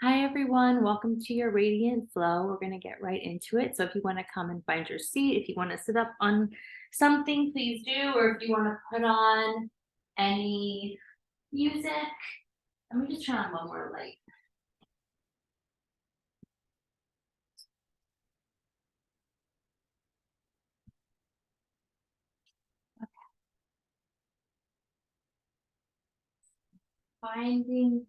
Hi, everyone. Welcome to your Radiant Flow. We're going to get right into it. So, if you want to come and find your seat, if you want to sit up on something, please do. Or if you want to put on any music, let me just turn on one more light. Finding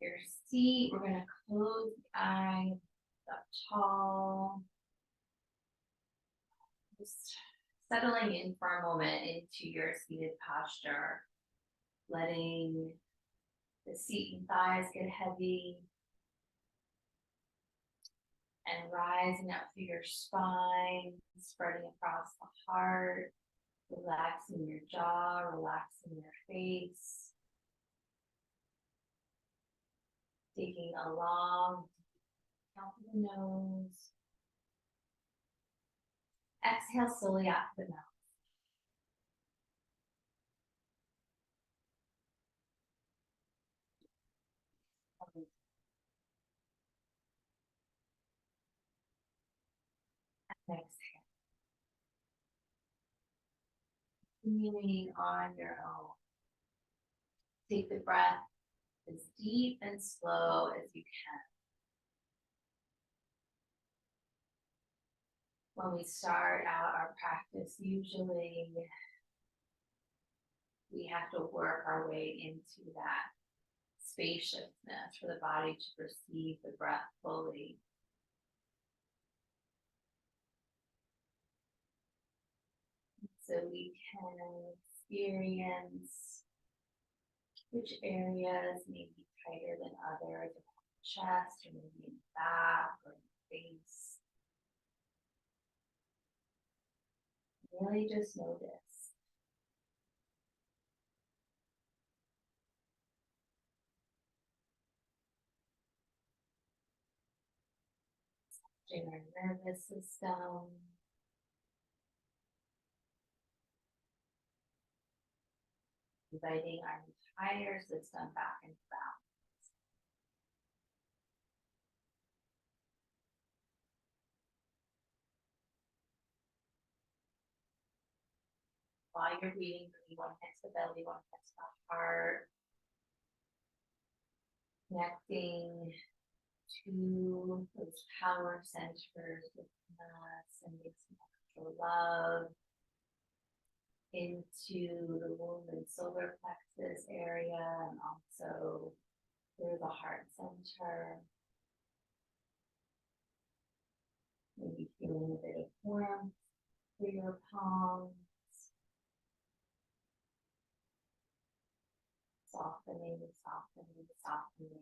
your seat, we're going to close the eyes up tall. Just settling in for a moment into your seated posture, letting the seat and thighs get heavy and rising up through your spine, spreading across the heart, relaxing your jaw, relaxing your face, taking a long count of the nose. Exhale slowly out the mouth. Exhale. Continuing on your own. Take the breath as deep and slow as you can. When we start out our practice, usually we have to work our way into that spaciousness for the body to receive the breath fully. So we can experience which areas may be tighter than others, in the chest, or maybe in the back, or in the face. Really just notice. In our nervous system, inviting our entire system back into balance. While you're breathing, bring one hand to the belly, one hand to the heart, connecting to those power centers within us, and give some extra love into the womb and solar plexus area, and also through the heart center. Maybe feeling a bit of warmth through your palms, softening, softening, softening.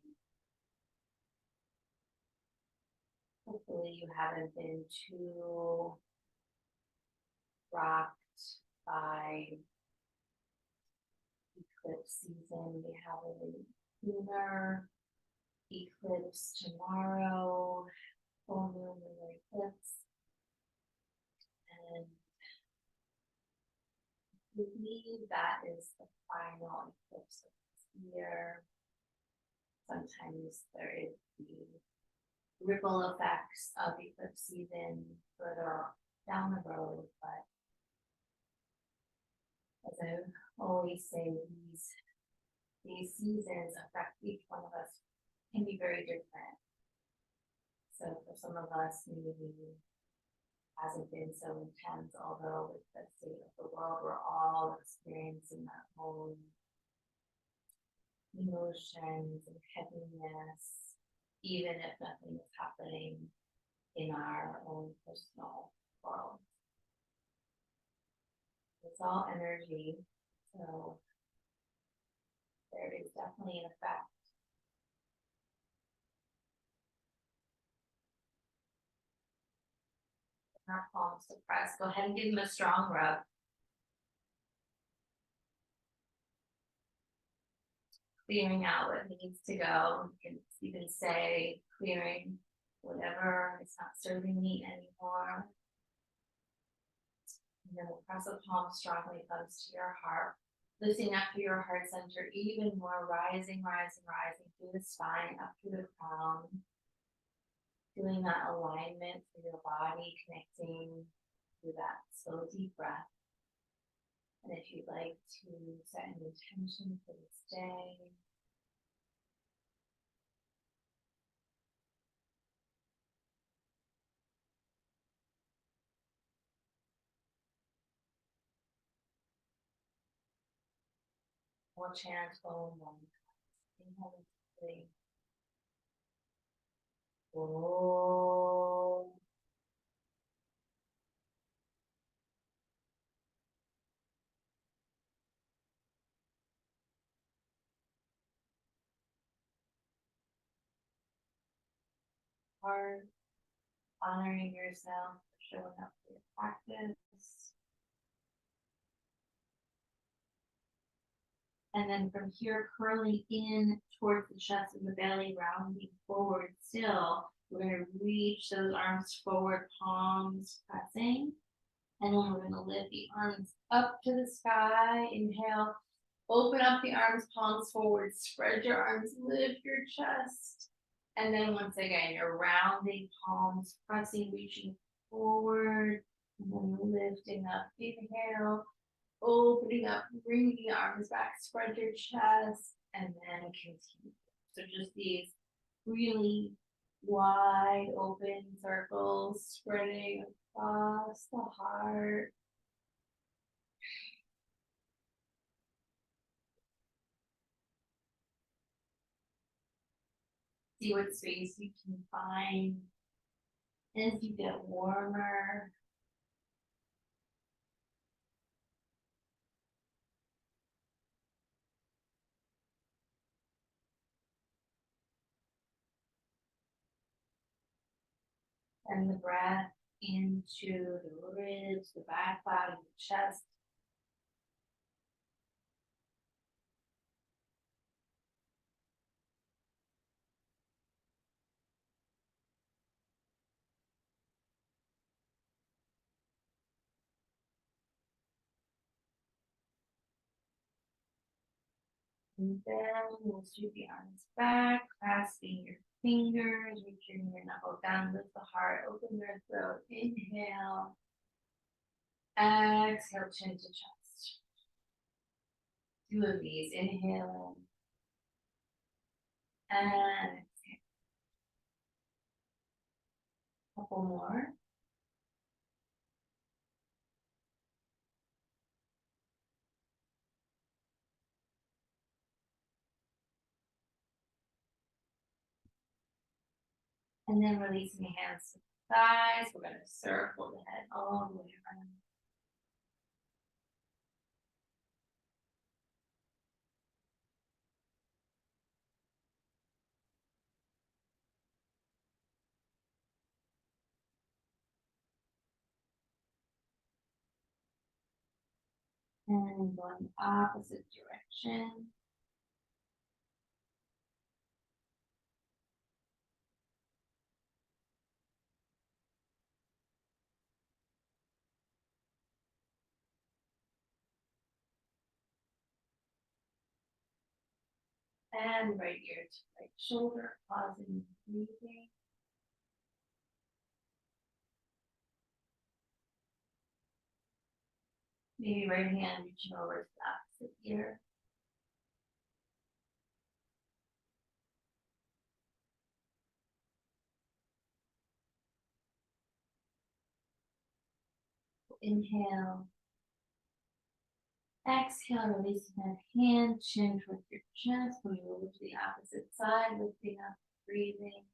Hopefully you haven't been too rocked by eclipse season. We have a lunar eclipse tomorrow, full moon lunar eclipse. And I believe that is the final eclipse of this year. Sometimes there is the ripple effects of eclipse season further down the road, but as I always say, these seasons affect each one of us, can be very different. So for some of us, maybe hasn't been so intense, although with the state of the world, we're all experiencing our own emotions and heaviness, even if nothing is happening in our own personal world. It's all energy, so there is definitely an effect. Our palms to press. Go ahead and give them a strong rub. Clearing out what needs to go. You can even say clearing whatever is not serving me anymore. And then we'll press the palm strongly close to your heart. Lifting up through your heart center even more, rising through the spine, up to the crown. Feeling that alignment for your body, connecting to that slow, deep breath. And if you'd like to set an intention for this day, we'll chant Om One. Inhale deeply. Om. Heart, honoring yourself for showing up for your practice. And then from here, curling in towards the chest and the belly, rounding forward still. We're going to reach those arms forward, palms pressing. And then we're going to lift the arms up to the sky. Inhale, open up the arms, palms forward, spread your arms, lift your chest. And then once again, you're rounding, palms pressing, reaching forward. And then lifting up, inhale, opening up, bring the arms back, spread your chest, and then continue. So just these really wide open circles spreading across the heart. See what space you can find as you get warmer. And the breath into the ribs, the back body, the chest. And then we'll sweep the arms back, clasping your fingers, reaching your knuckle down, lift the heart, open your throat, inhale. Exhale, chin to chest. 2 of these, inhale and exhale. Couple more. And then releasing the hands to the thighs. We're going to circle the head all the way around. And going the opposite direction. And right ear to right shoulder, pausing, breathing. Maybe right hand reaching over to the opposite ear. Inhale. Exhale, releasing that hand, chin towards your chest. We move to the opposite side, lifting up, breathing.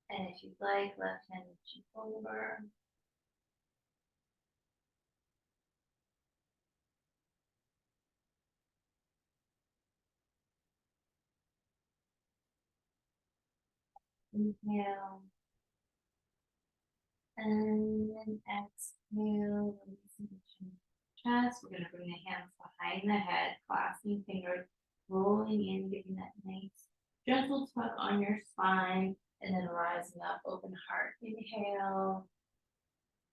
And if you'd like, left hand reaching over. Inhale. And then exhale, releasing the chin to chest. We're going to bring the hands behind the head, clasping fingers, rolling in, giving that nice gentle tug on your spine, and then rising up, open heart. Inhale.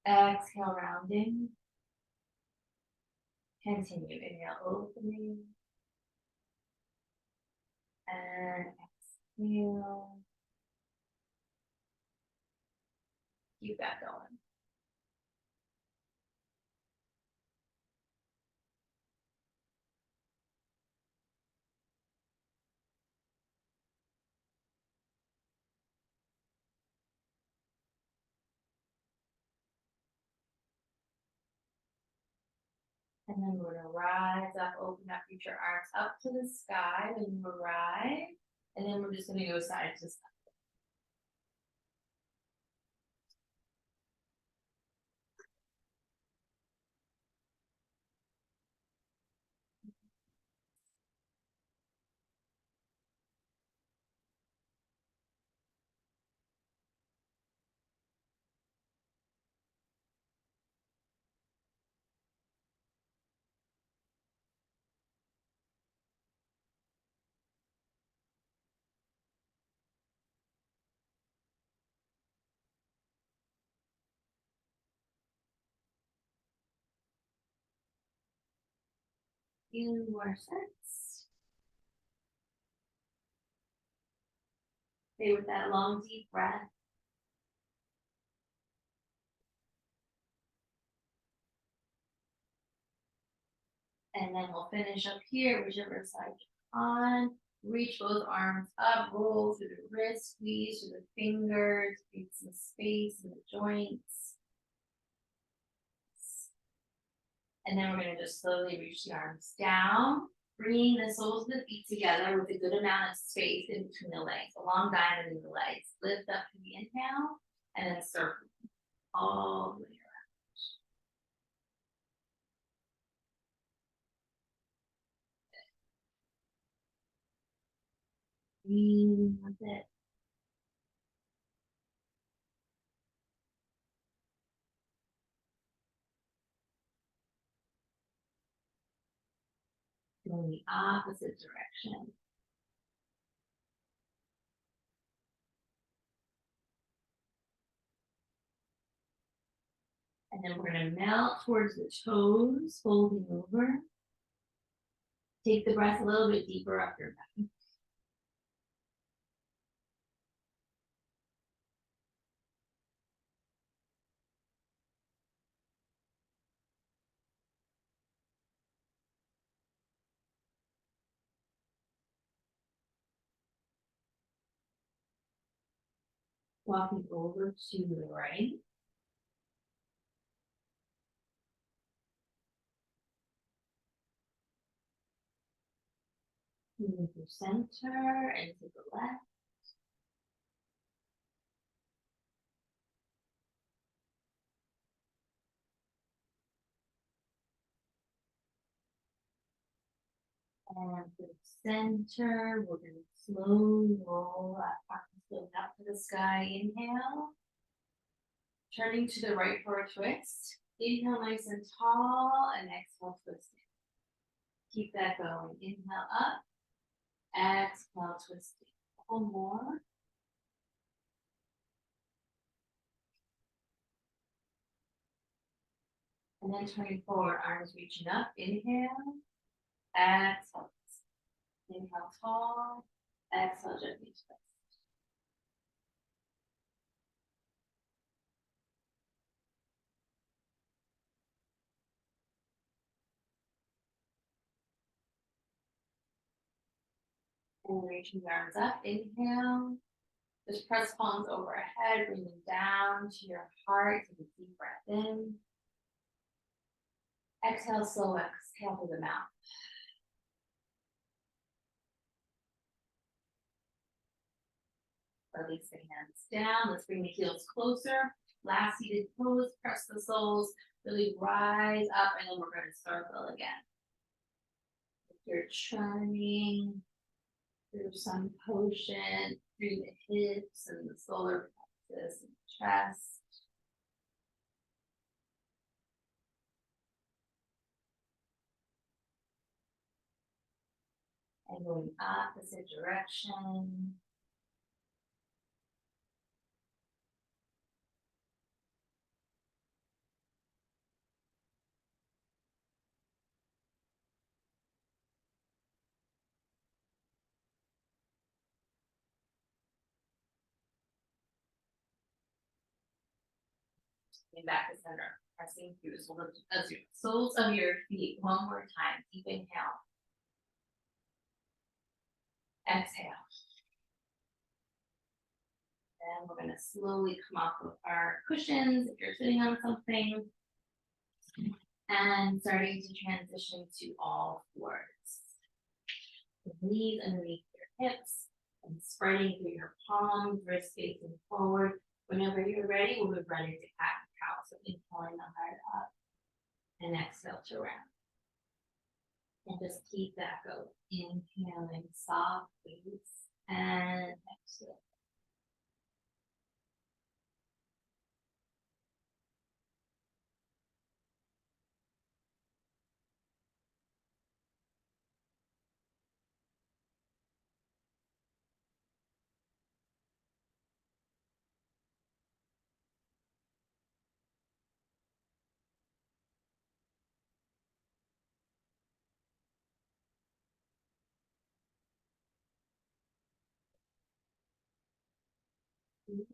Exhale, rounding. Continue. Inhale, opening. And exhale. Keep that going. And then we're gonna rise up, open up, reach your arms up to the sky when you arrive. And then we're just gonna go side to side. Few more sets. Stay with that long, deep breath. And then we'll finish up here, whichever side you're on. Reach both arms up, roll through the wrist, squeeze through the fingers, create some space in the joints. And then we're gonna just slowly reach the arms down, bringing the soles of the feet together with a good amount of space in between the legs, a long diamond in the legs. Lift up to the inhale, and then circle all the way around. Breathe with it. Going the opposite direction. And then we're gonna melt towards the toes, folding over. Take the breath a little bit deeper up your back. Walking over to the right. Move your center and to the left. And to the center, we're going to slowly roll that arms up to the sky. Inhale. Turning to the right for a twist. Inhale nice and tall, and exhale twisting. Keep that going. Inhale up. Exhale twisting. One more. And then turning forward, arms reaching up. Inhale. Exhale. Inhale tall. Exhale gently twist. And reaching the arms up. Inhale. Just press palms overhead, bring them down to your heart. Take a deep breath in. Exhale, slow exhale through the mouth. Release the hands down. Let's bring the heels closer. Last seated pose. Press the soles. Really rise up, and then we're going to circle again. If you're churning through some potion through the hips and the solar plexus and the chest. And going opposite direction. Coming back to center, pressing through the soles of your feet. One more time. Deep inhale. Exhale. And we're going to slowly come off of our cushions if you're sitting on something. And starting to transition to all fours. The knees underneath your hips and spreading through your palms, wrist facing forward. Whenever you're ready, we'll move right into cat and cow. So inhaling the heart up and exhale to round. And just keep that going. Inhaling softly and exhale.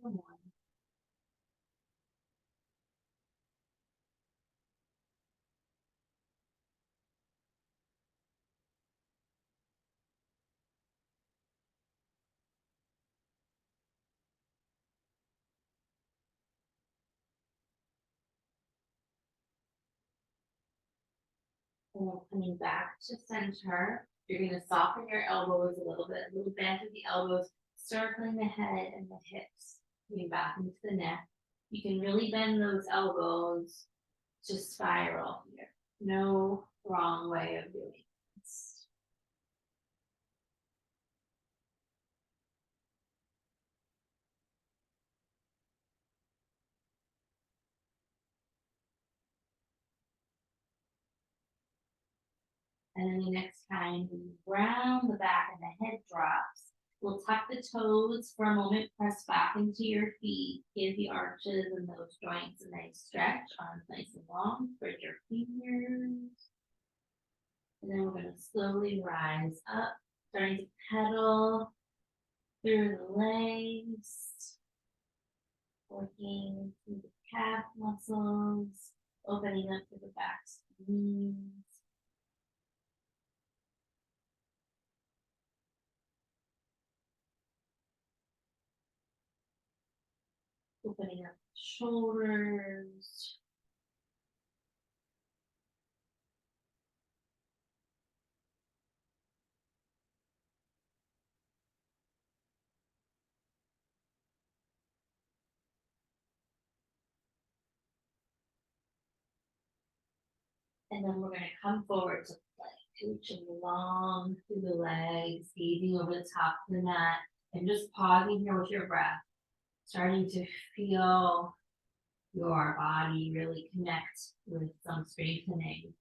One. And then coming back to center, you're going to soften your elbows a little bend of the elbows, circling the head and the hips, coming back into the neck. You can really bend those elbows to spiral here. No wrong way of doing this. And then the next time we round the back and the head drops, we'll tuck the toes for a moment, press back into your feet, give the arches and those joints a nice stretch, arms nice and long, spread your fingers. And then we're going to slowly rise up, starting to pedal through the legs, working through the calf muscles, opening up to the back knees. Opening up the shoulders. And then we're going to come forward to plank, reaching long through the legs, gazing over the top of the mat, and just pausing here with your breath, starting to feel your body really connect with some strengthening.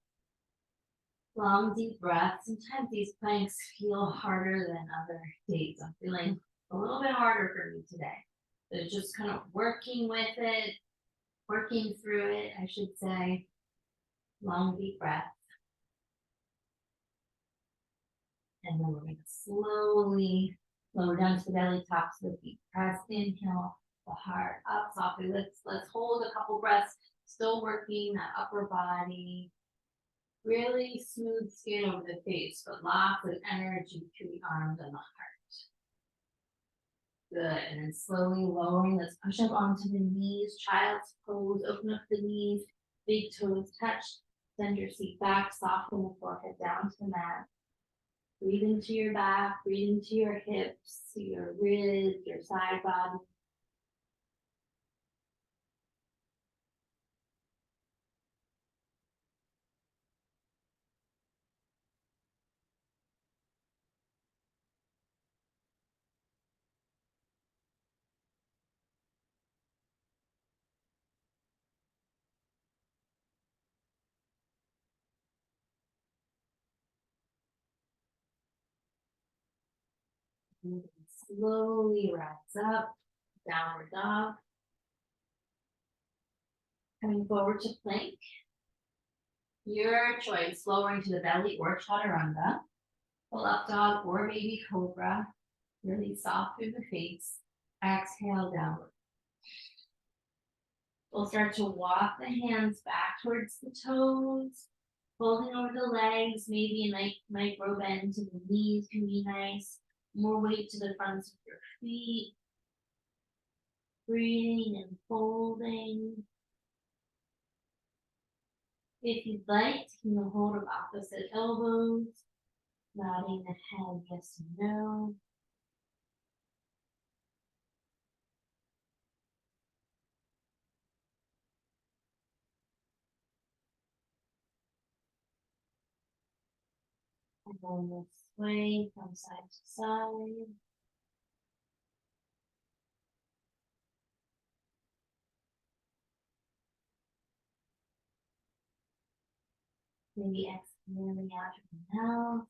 Long, deep breaths. Sometimes these planks feel harder than other days. I'm feeling a little bit harder for me today. So just kind of working with it, working through it, I should say. Long, deep breath. And then we're going to slowly lower down to the belly, tops of the feet. Press, inhale, the heart up softly. Let's hold a couple breaths. Still working that upper body. Really smooth skin over the face, but lots of energy through the arms and the heart. Good. And then slowly lowering. Let's push up onto the knees. Child's pose. Open up the knees. Big toes touch. Send your seat back. Soften the forehead down to the mat. Breathe into your back. Breathe into your hips, your ribs, your side body. Slowly rise up, downward dog. Coming forward to plank. Your choice, lowering to the belly or chaturanga. Pull up dog or baby cobra. Really soft through the face. Exhale downward. We'll start to walk the hands back towards the toes, folding over the legs, maybe a micro bend to the knees can be nice. More weight to the fronts of your feet. Breathing and folding. If you'd like, you can hold of opposite elbows, nodding the head yes or no. And then we'll sway from side to side. Maybe exhaling out of the mouth.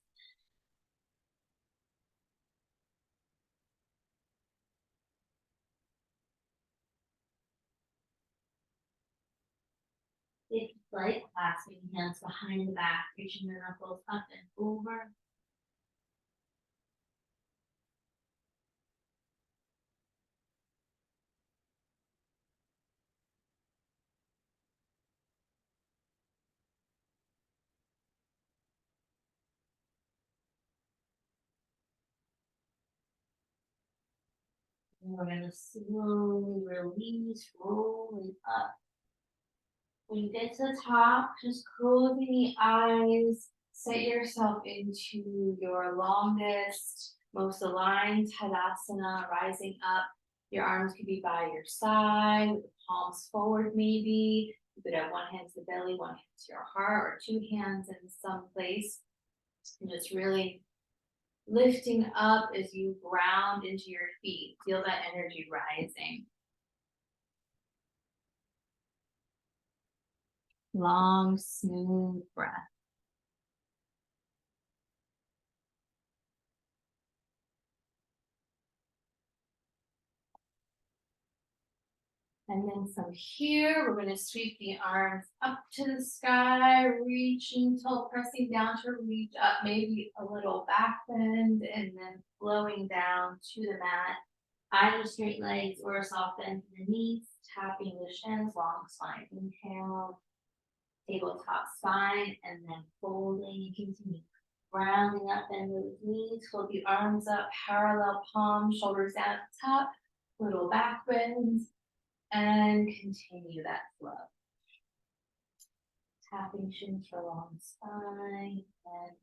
If you'd like, clasping hands behind the back, reaching the knuckles up and over. And we're going to slowly release, rolling up. When you get to the top, just closing the eyes, set yourself into your longest, most aligned Tadasana, rising up. Your arms could be by your side, with the palms forward maybe. You could have one hand to the belly, one hand to your heart, or two hands in some place. And just really lifting up as you ground into your feet. Feel that energy rising. Long, smooth breath. And then from here, we're going to sweep the arms up to the sky, reaching till pressing down to reach up, maybe a little back bend, and then flowing down to the mat. Either straight legs or a soft bend to the knees, tapping the shins, long spine. Inhale, tabletop spine, and then folding and continue. Rounding up, bend those knees, fold the arms up, parallel palms, shoulders down at the top, little back bends. And continue that flow. Tapping shins for long spine and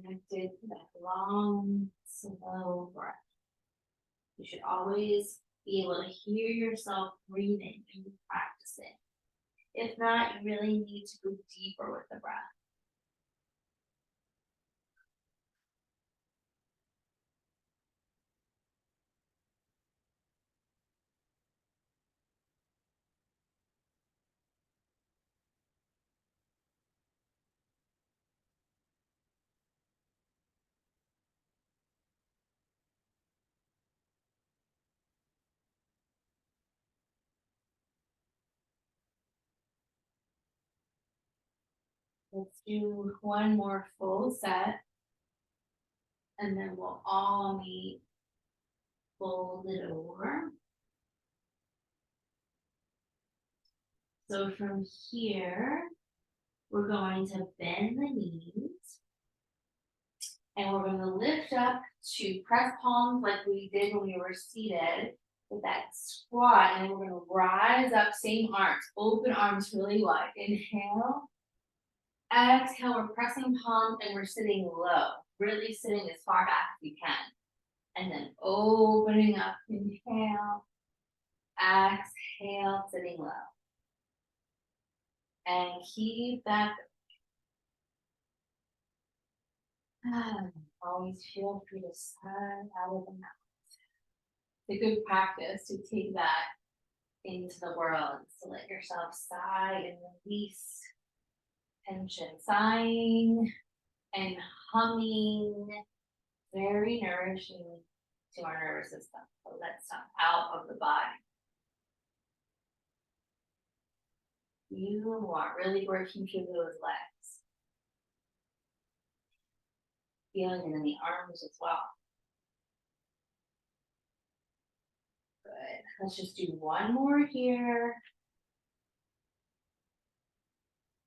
connected to that long, slow breath. You should always be able to hear yourself breathing when you practice it. If not, you really need to go deeper with the breath. Let's do one more full set. And then we'll all meet folded over. So from here, we're going to bend the knees. And we're going to lift up to press palms like we did when we were seated with that squat. And we're going to rise up, same arms, open arms really wide. Inhale. Exhale, we're pressing palms and we're sitting low. Really sitting as far back as you can. And then opening up. Inhale. Exhale, sitting low. And keep that. Always feel free to sigh out of the mouth. It's a good practice to take that into the world, to let yourself sigh and release tension, sighing and humming, very nourishing to our nervous system. So let stuff out of the body. You are really working through those legs. Feeling it in the arms as well. Good. Let's just do one more here.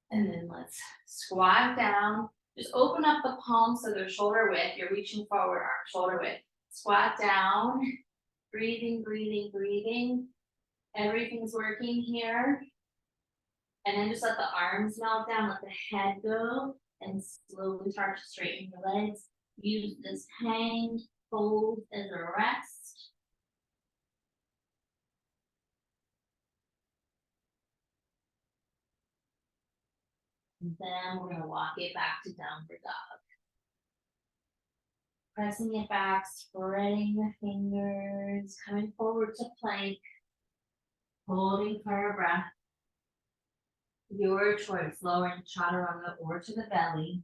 And then let's squat down. Just open up the palms so they're shoulder width. You're reaching forward, arm shoulder width. Squat down. Breathing, breathing, breathing. Everything's working here. And then just let the arms melt down, let the head go, and slowly start to straighten your legs. Use this hang, fold as a rest. And then we're going to walk it back to downward dog. Pressing it back, spreading the fingers, coming forward to plank, holding for a breath. Your choice, lowering chaturanga or to the belly,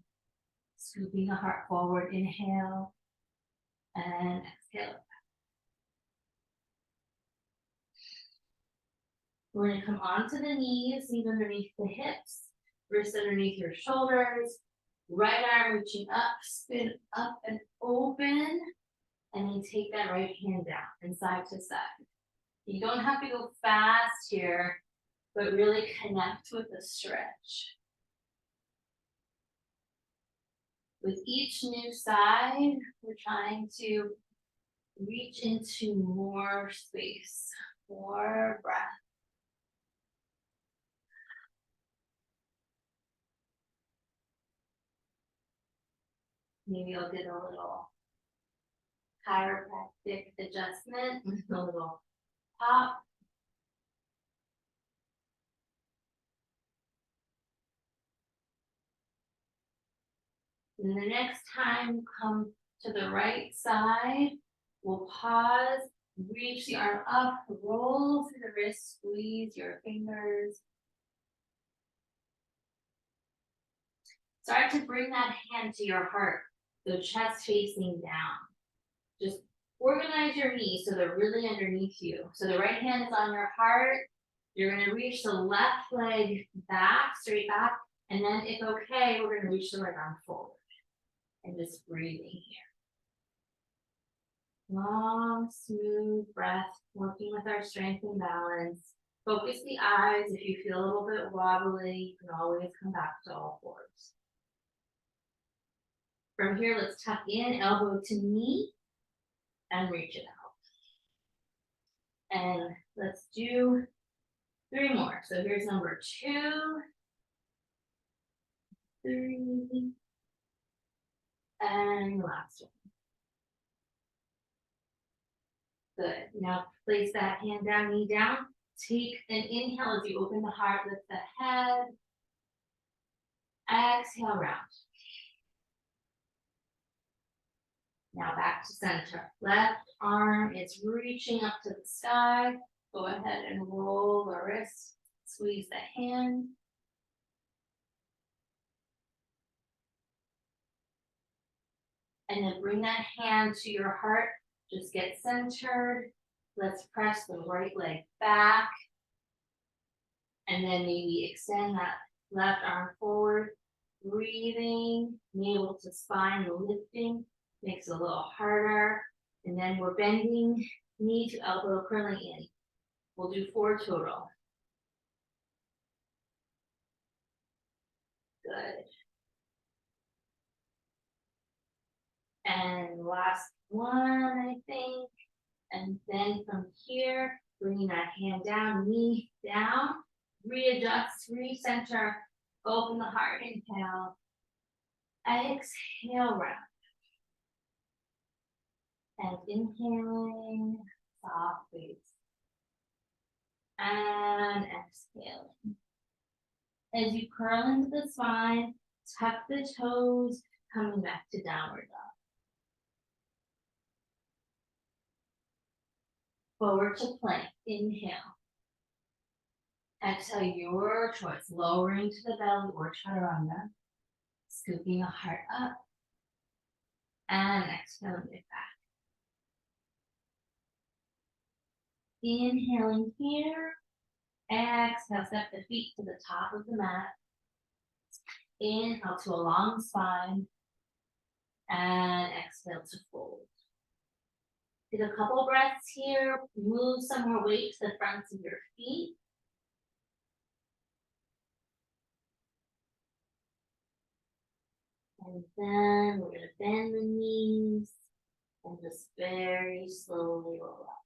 scooping the heart forward, inhale, and exhale. We're going to come onto the knees, knees underneath the hips, wrists underneath your shoulders, right arm reaching up, spin up and open, and then take that right hand down and side to side. You don't have to go fast here, but really connect with the stretch. With each new side, we're trying to reach into more space, more breath. Maybe I'll get a little chiropractic adjustment, a little pop. And the next time, come to the right side. We'll pause, reach the arm up, roll through the wrist, squeeze your fingers. Start to bring that hand to your heart, so chest facing down. Just organize your knees so they're really underneath you. So the right hand is on your heart. You're going to reach the left leg back, straight back. And then if okay, we're going to reach the right arm forward. And just breathing here. Long, smooth breath, working with our strength and balance. Focus the eyes. If you feel a little bit wobbly, you can always come back to all fours. From here, let's tuck in, elbow to knee, and reach it out. And let's do 3 more. So here's number 2, 3, and last one. Good. Now place that hand down, knee down. Take an inhale as you open the heart, lift the head. Exhale, round. Now back to center. Left arm is reaching up to the sky. Go ahead and roll the wrist. Squeeze the hand. And then bring that hand to your heart. Just get centered. Let's press the right leg back. And then maybe extend that left arm forward. Breathing, navel to spine, lifting. Makes it a little harder. And then we're bending knee to elbow, curling in. We'll do 4 total. Good. And last one, I think. And then from here, bringing that hand down, knee down, readjust, recenter, open the heart, inhale. Exhale, round. And inhaling, soft face. And exhaling. As you curl into the spine, tuck the toes, coming back to downward dog. Forward to plank, inhale. Exhale, your choice, lowering to the belly or chaturanga, scooping the heart up, and exhaling it back. Inhaling here, exhale, step the feet to the top of the mat. Inhale to a long spine, and exhale to fold. Take a couple breaths here, move some more weight to the fronts of your feet. And then we're going to bend the knees and just very slowly roll up.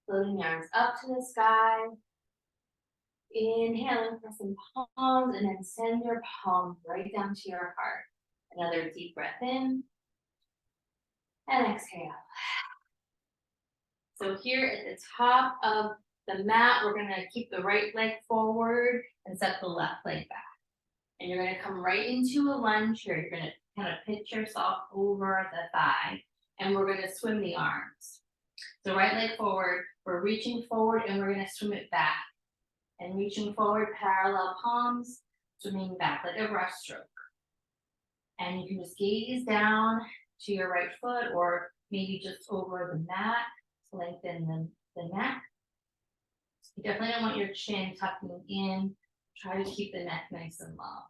Floating the arms up to the sky. Inhaling for some palms and then send your palms right down to your heart. Another deep breath in and exhale. So here at the top of the mat, we're going to keep the right leg forward and set the left leg back. And you're going to come right into a lunge here. You're going to kind of pitch yourself over the thigh, and we're going to swim the arms. So right leg forward, we're reaching forward and we're going to swim it back. And reaching forward, parallel palms, swimming back like a breaststroke. And you can just gaze down to your right foot or maybe just over the mat to lengthen the neck. You definitely don't want your chin tucking in. Try to keep the neck nice and long.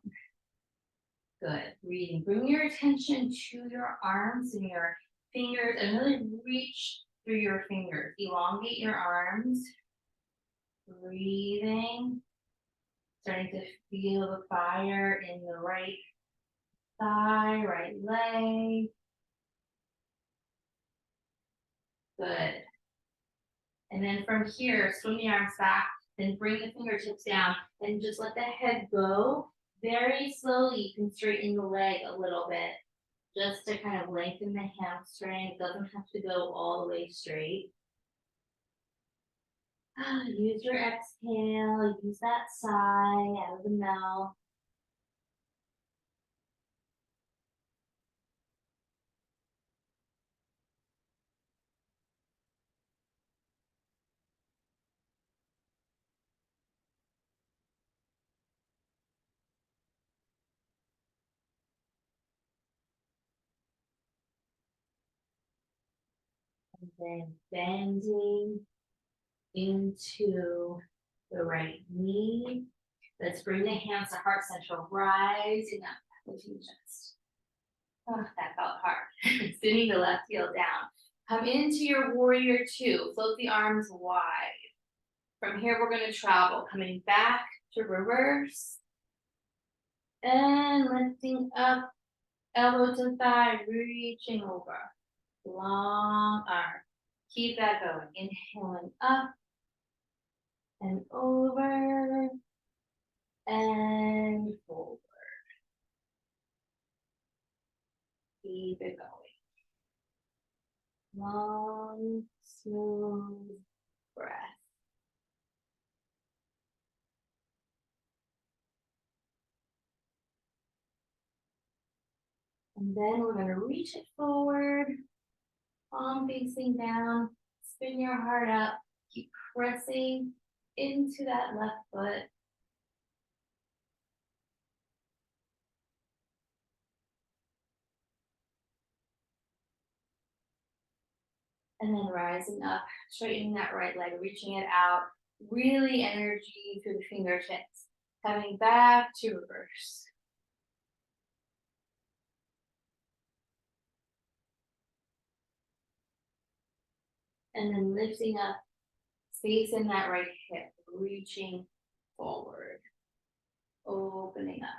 Good. Breathing. Bring your attention to your arms and your fingers and really reach through your fingers. Elongate your arms. Breathing. Starting to feel the fire in the right thigh, right leg. Good. And then from here, swing the arms back, then bring the fingertips down and just let the head go. Very slowly, you can straighten the leg a little bit just to kind of lengthen the hamstring. It doesn't have to go all the way straight. Use your exhale, use that sigh out of the mouth. And then bending into the right knee. Let's bring the hands to heart center, rising up with your chest. Oh, that felt hard. Spinning the left heel down. Come into your warrior two. Float the arms wide. From here, we're going to travel, coming back to reverse. And lifting up, elbow to thigh, reaching over. Long arm. Keep that going. Inhaling up and over and forward. Keep it going. Long, smooth breath. And then we're going to reach it forward, palm facing down, spin your heart up, keep pressing into that left foot. And then rising up, straightening that right leg, reaching it out, really energy through the fingertips, coming back to reverse. And then lifting up, space in that right hip, reaching forward, opening up.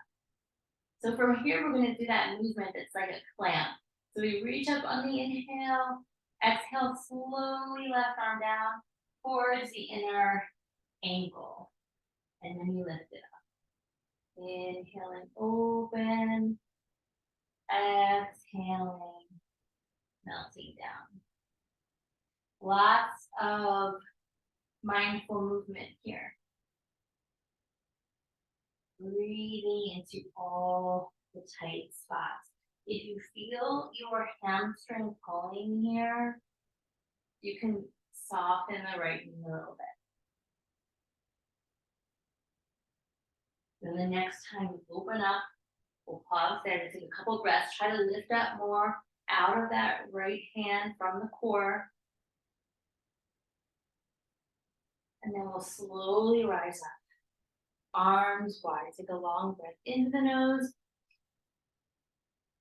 So from here, we're going to do that movement that's like a clamp. So we reach up on the inhale, exhale, slowly left arm down towards the inner ankle. And then you lift it up. Inhaling, open. Exhaling, melting down. Lots of mindful movement here. Breathing into all the tight spots. If you feel your hamstring pulling here, you can Soften the right knee a little bit. Then the next time we open up, we'll pause there to take a couple breaths. Try to lift up more out of that right hand from the core. And then we'll slowly rise up. Arms wide. Take a long breath into the nose.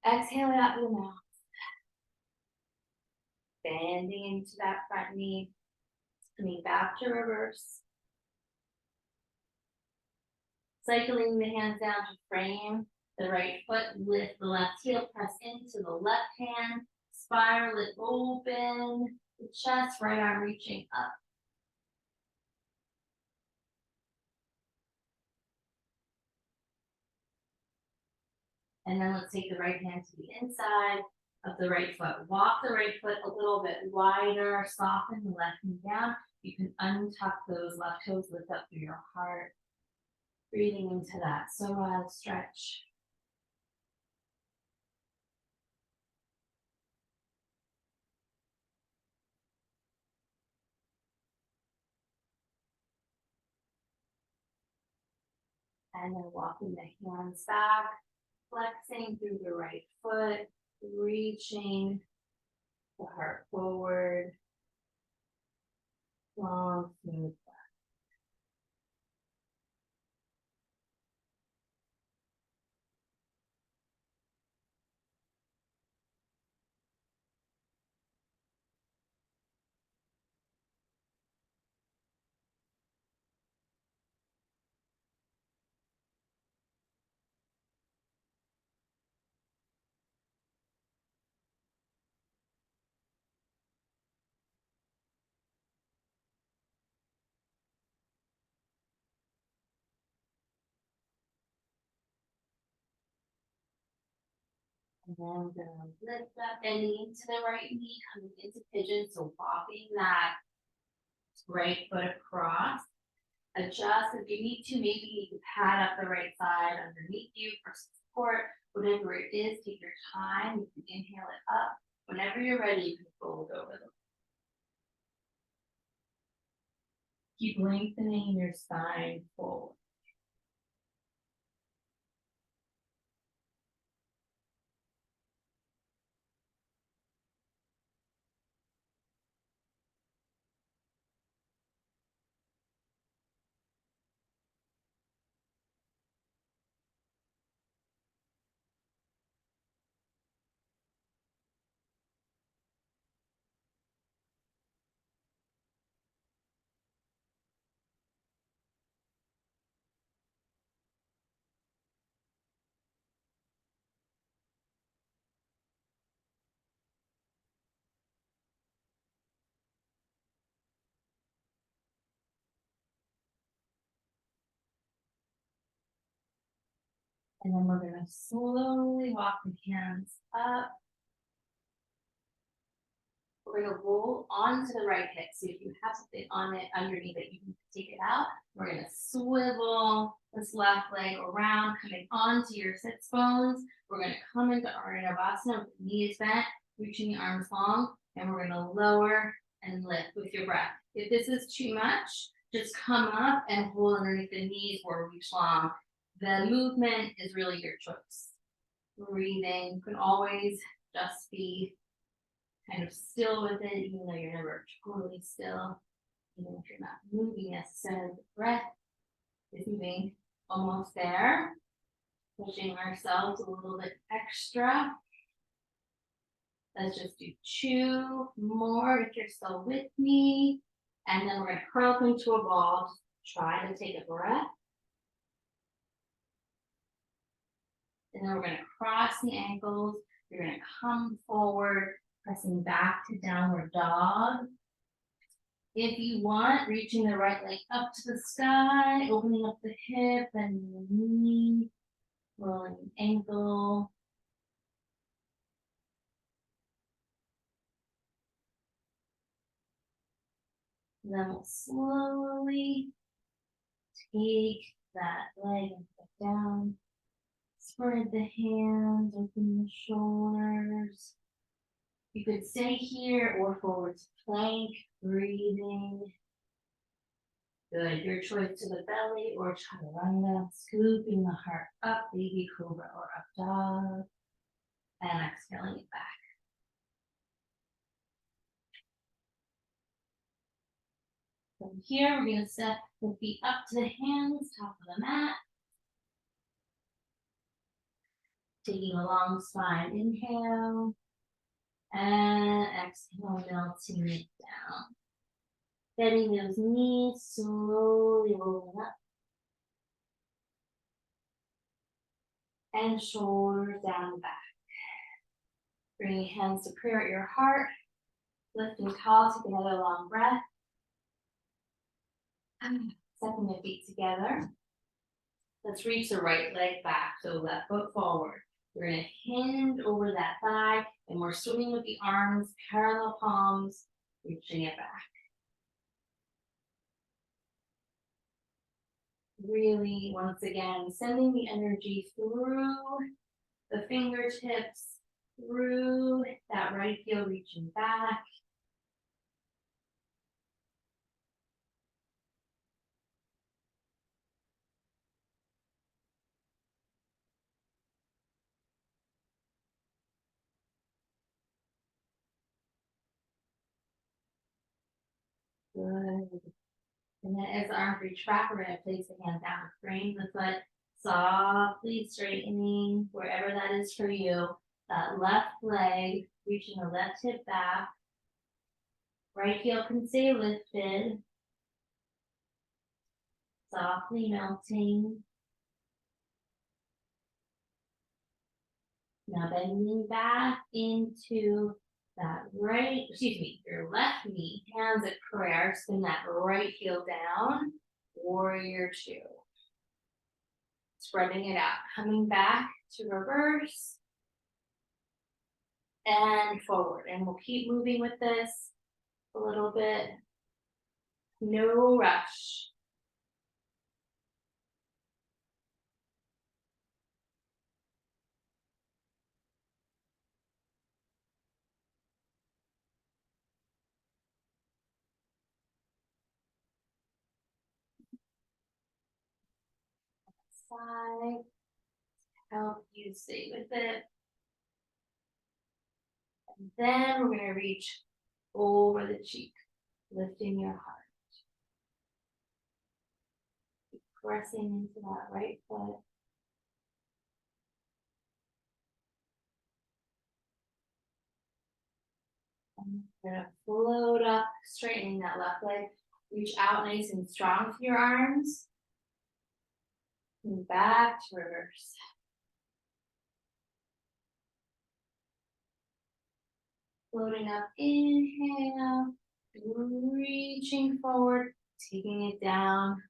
Exhale out through the mouth. Bending into that front knee. Coming back to reverse. Cycling the hands down to frame the right foot. Lift the left heel. Press into the left hand. Spiral it open. The chest, right arm reaching up. And then let's take the right hand to the inside of the right foot. Walk the right foot a little bit wider. Soften the left knee down. You can untuck those left toes, lift up through your heart. Breathing into that so stretch. And then walking the hands back, flexing through the right foot, reaching the heart forward. Long, smooth breath. And then we're gonna lift up, bending into the right knee, coming into pigeon. So walking that right foot across. Adjust if you need to. Maybe you need to pad up the right side underneath you for support. Whatever it is, take your time. You can inhale it up. Whenever you're ready, you can fold over them. Keep lengthening your spine forward. And then we're gonna slowly walk the hands up. We're gonna roll onto the right hip. So if you have something on it underneath it, you can take it out. We're gonna swivel this left leg around, coming onto your sits bones. We're gonna come into Ardha with the knees bent, reaching the arms long, and we're gonna lower and lift with your breath. If this is too much, just come up and hold underneath the knees or reach long. The movement is really your choice. Breathing, you can always just be kind of still with it, even though you're never totally still, even if you're not moving necessarily. The breath is moving almost there, pushing ourselves a little bit extra. Let's just do 2 more if you're still with me. And then we're going to curl up into a ball. Just try to take a breath. And then we're going to cross the ankles. You're going to come forward, pressing back to downward dog. If you want, reaching the right leg up to the sky, opening up the hip and the knee, rolling the ankle. And then we'll slowly take that leg and put down. Spread the hands, open the shoulders. You could stay here or forward to plank, breathing. Good, your choice to the belly or chaturanga, scooping the heart up, baby cobra or up dog, and exhaling it back. From here, we're gonna step the feet up to the hands, top of the mat. Taking a long spine, inhale, and exhale, melting it down. Bending those knees, slowly rolling up. And shoulders down and back. Bringing hands to prayer at your heart. Lifting tall, take another long breath. Stepping the feet together. Let's reach the right leg back, so left foot forward. We're gonna hinge over that thigh, and we're swimming with the arms, parallel palms, reaching it back. Really, once again, sending the energy through the fingertips, through that right heel, reaching back. Good. And then as the arms reach back, we're going to place the hand down, frame the foot, softly straightening wherever that is for you. That left leg, reaching the left hip back. Right heel can stay lifted. Softly melting. Now bending back into that your left knee, hands at prayer, spin that right heel down, warrior two. Spreading it out, coming back to reverse and forward. And we'll keep moving with this a little bit. No rush. Side, help you stay with it. And then we're going to reach over the cheek, lifting your heart. Keep pressing into that right foot. And we're going to float up, straightening that left leg. Reach out nice and strong with your arms. And back to reverse. Floating up, inhale, reaching forward, taking it down.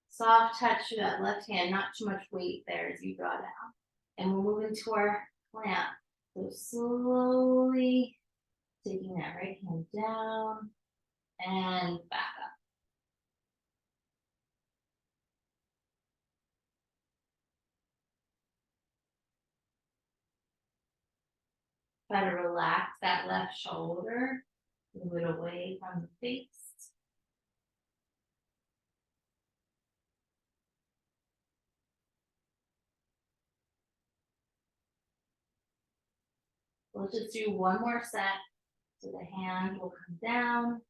Soft touch to that left hand, not too much weight there as you draw down. And we'll move into our plant. So slowly taking that right hand down and back up. Try to relax that left shoulder, move it away from the face. We'll just do one more set. So the hand will come down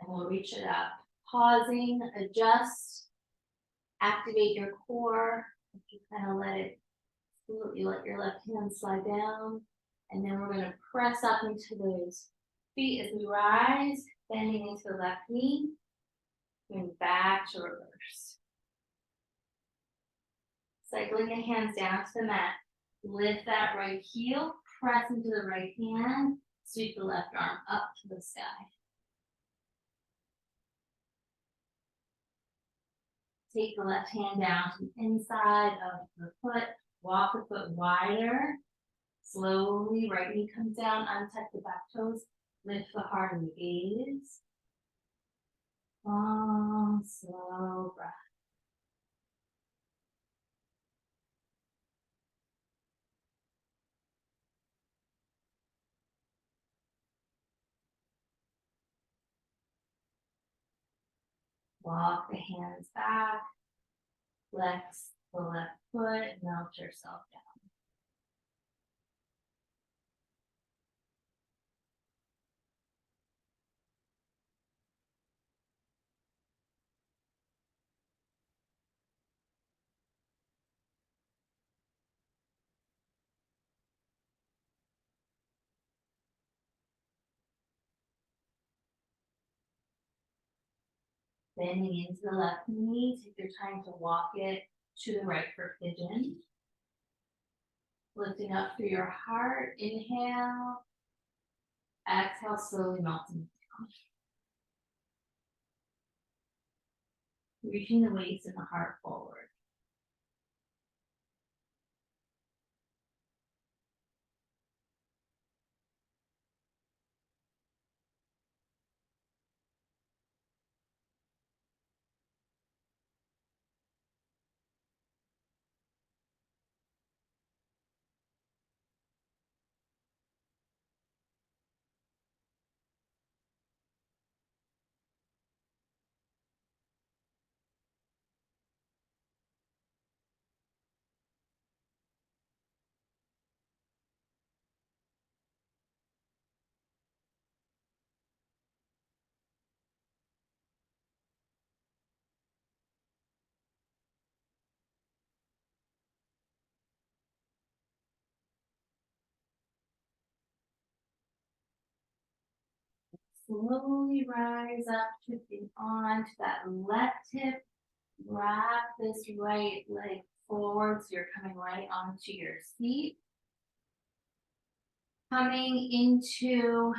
and we'll reach it up. Pausing, adjust, activate your core. You kind of you let your left hand slide down. And then we're going to press up into those feet as we rise, bending into the left knee, and back to reverse. Cycling the hands down to the mat. Lift that right heel, press into the right hand, sweep the left arm up to the sky. Take the left hand down to the inside of the foot, walk the foot wider. Slowly, right knee comes down, untuck the back toes, lift the heart and the gaze. Long, slow breath. Walk the hands back, flex the left foot, melt yourself down. Bending into the left knee, take your time to walk it to the right for pigeon. Lifting up through your heart, inhale. Exhale, slowly melting down. Reaching the waist and the heart forward. Slowly rise up, shifting on to that left hip. Wrap this right leg forward so you're coming right onto your seat. Coming into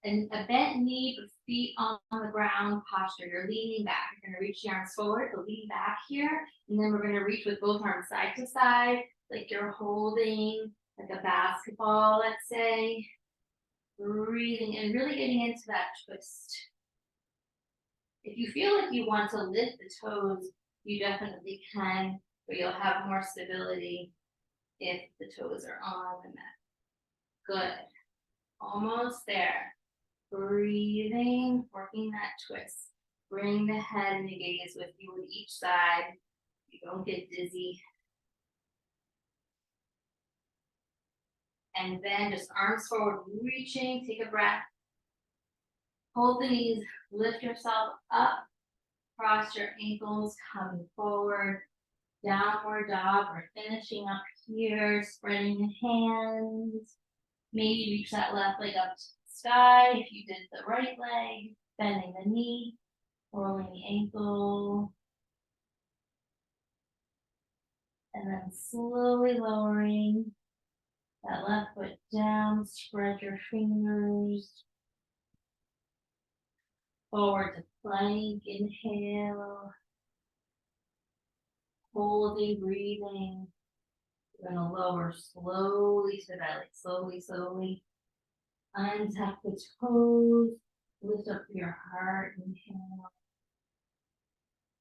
a bent knee, but feet on the ground posture. You're leaning back. You're going to reach the arms forward, but lean back here. And then we're going to reach with both arms side to side, like you're holding like a basketball, let's say. Breathing and really getting into that twist. If you feel like you want to lift the toes, you definitely can, but you'll have more stability if the toes are on the mat. Good. Almost there. Breathing, working that twist. Bring the head and the gaze with you on each side. You don't get dizzy. And then just arms forward, reaching, take a breath. Hold the knees, lift yourself up, cross your ankles, coming forward. Downward dog, we're finishing up here, spreading the hands. Maybe reach that left leg up to the sky. If you did the right leg, bending the knee, rolling the ankle. And then slowly lowering that left foot down, spread your fingers. Forward to plank, inhale. Holding, breathing. We're gonna lower slowly to the belly, slowly. Untap the toes, lift up your heart, inhale.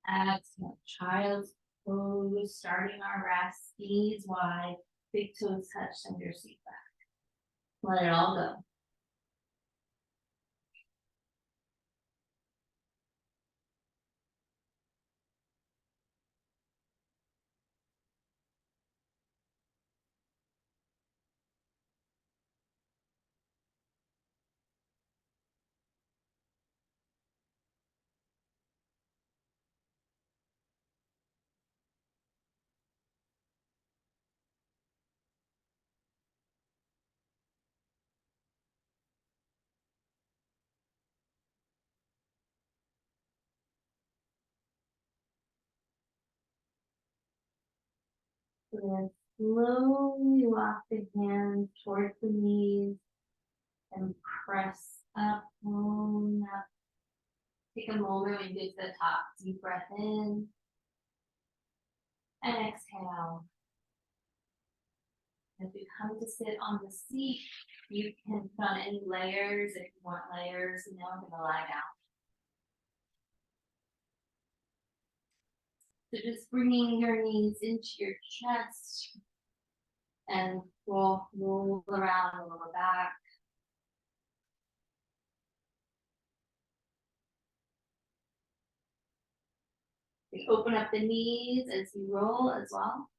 Exhale, child's pose, starting our rest, knees wide, big toes touch, send your seat back. Let it all go. And slowly walk the hands towards the knees and press up, roll up. Take a moment when you get to the top. Deep breath in and exhale. As you come to sit on the seat, you can put on any layers if you want layers, and then we're going to lie down. So just bringing your knees into your chest and roll around the lower back. You open up the knees as you roll as well.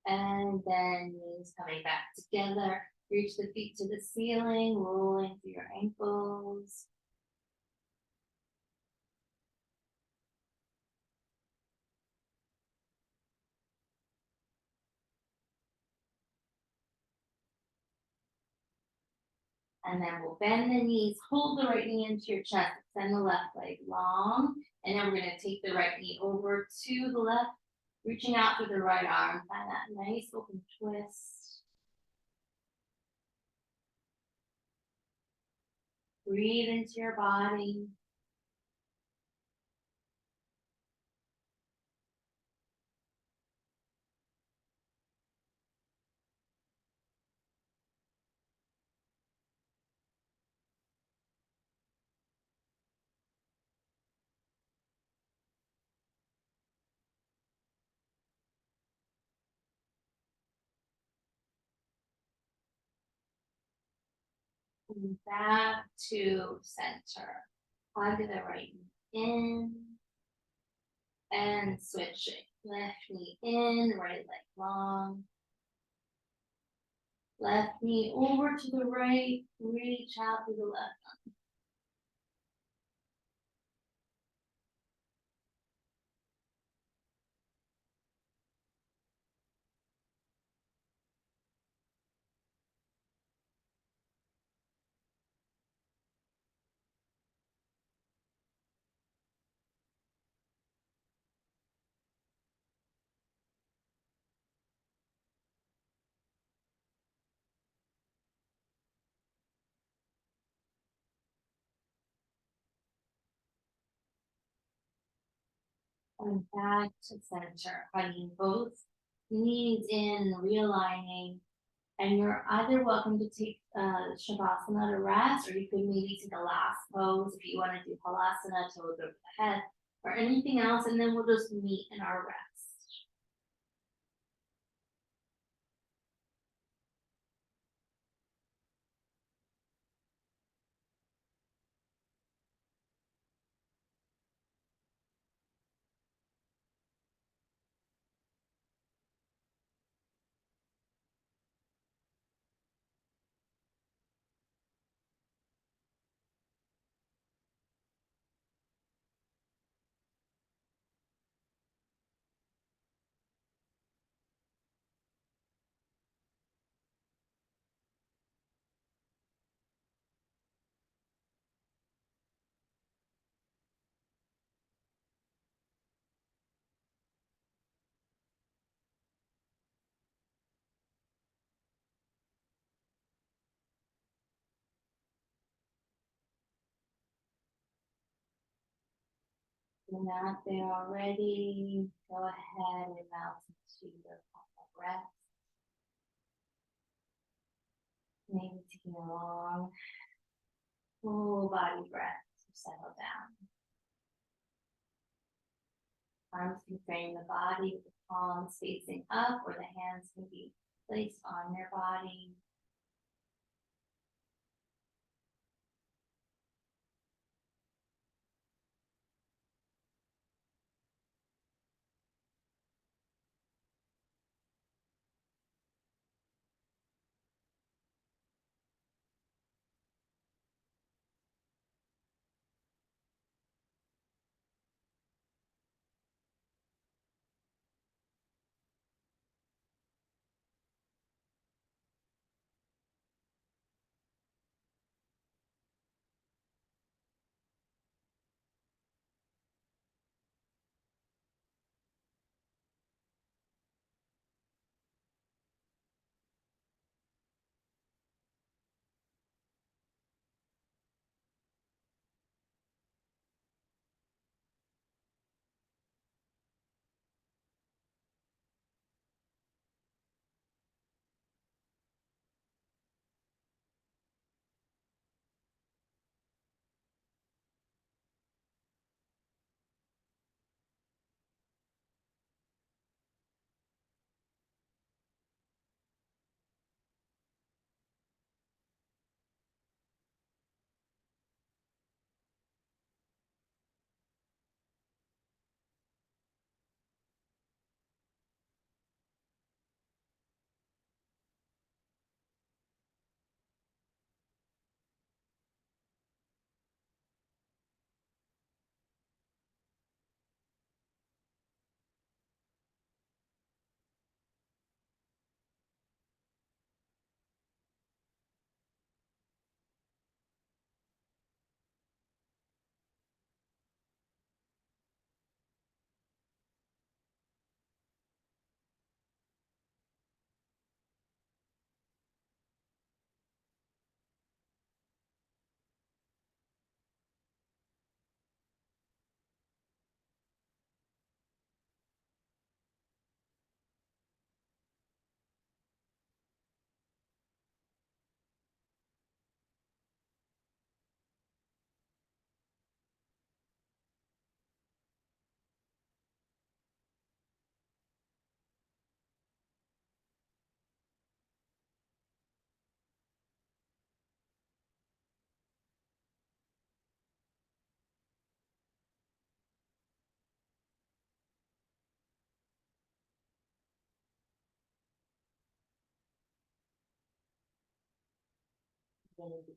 And then knees coming back together. Reach the feet to the ceiling, rolling through your ankles. And then we'll bend the knees, hold the right knee into your chest, extend the left leg long. And then we're going to take the right knee over to the left, reaching out through the right arm. Find that nice open twist. Breathe into your body. And back to center. Hug the right knee in. And switching. Left knee in, right leg long. Left knee over to the right, reach out to the left. And back to center, hugging both knees in, realigning. And you're either welcome to take Shavasana to rest, or you could maybe take a last pose if you want to do Halasana, toes over the head, or anything else, and then we'll just meet in our rest. If you're not there already, go ahead and melt into your breath. Maybe taking a long, full body breath to settle down. Arms can frame the body with the palms facing up, or the hands can be placed on your body.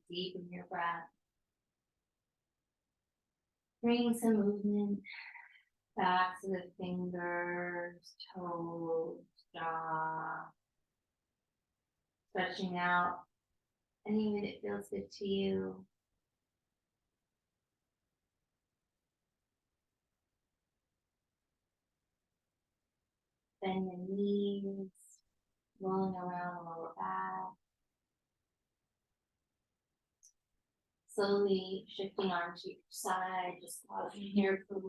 Deep in your breath. Bring some movement back to the fingers, toes, jaw. Stretching out any way that feels good to you. Bend your knees, rolling around the lower back. Slowly shifting onto each side, just pausing here for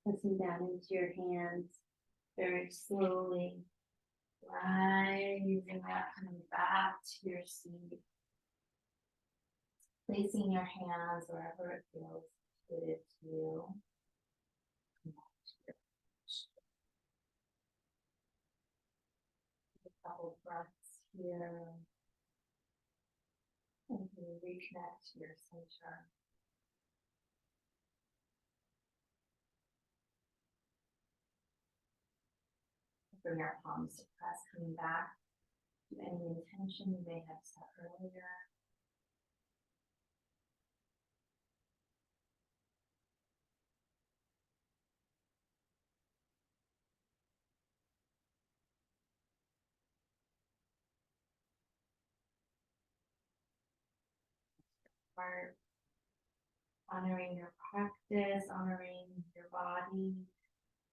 pressing down into your hands very slowly, rising up, coming back to your seat, placing your hands wherever it feels good to you. A couple breaths here, and you reconnect to your center. Bring our palms to press, coming back to any intention you may have set earlier. Heart, honoring your practice, honoring your body,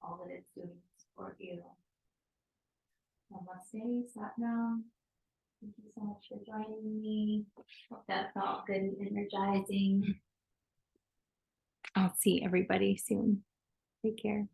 all that it's doing to support you. Namaste, Satnam. Thank you so much for joining me. Hope that felt good and energizing. I'll see everybody soon. Take care.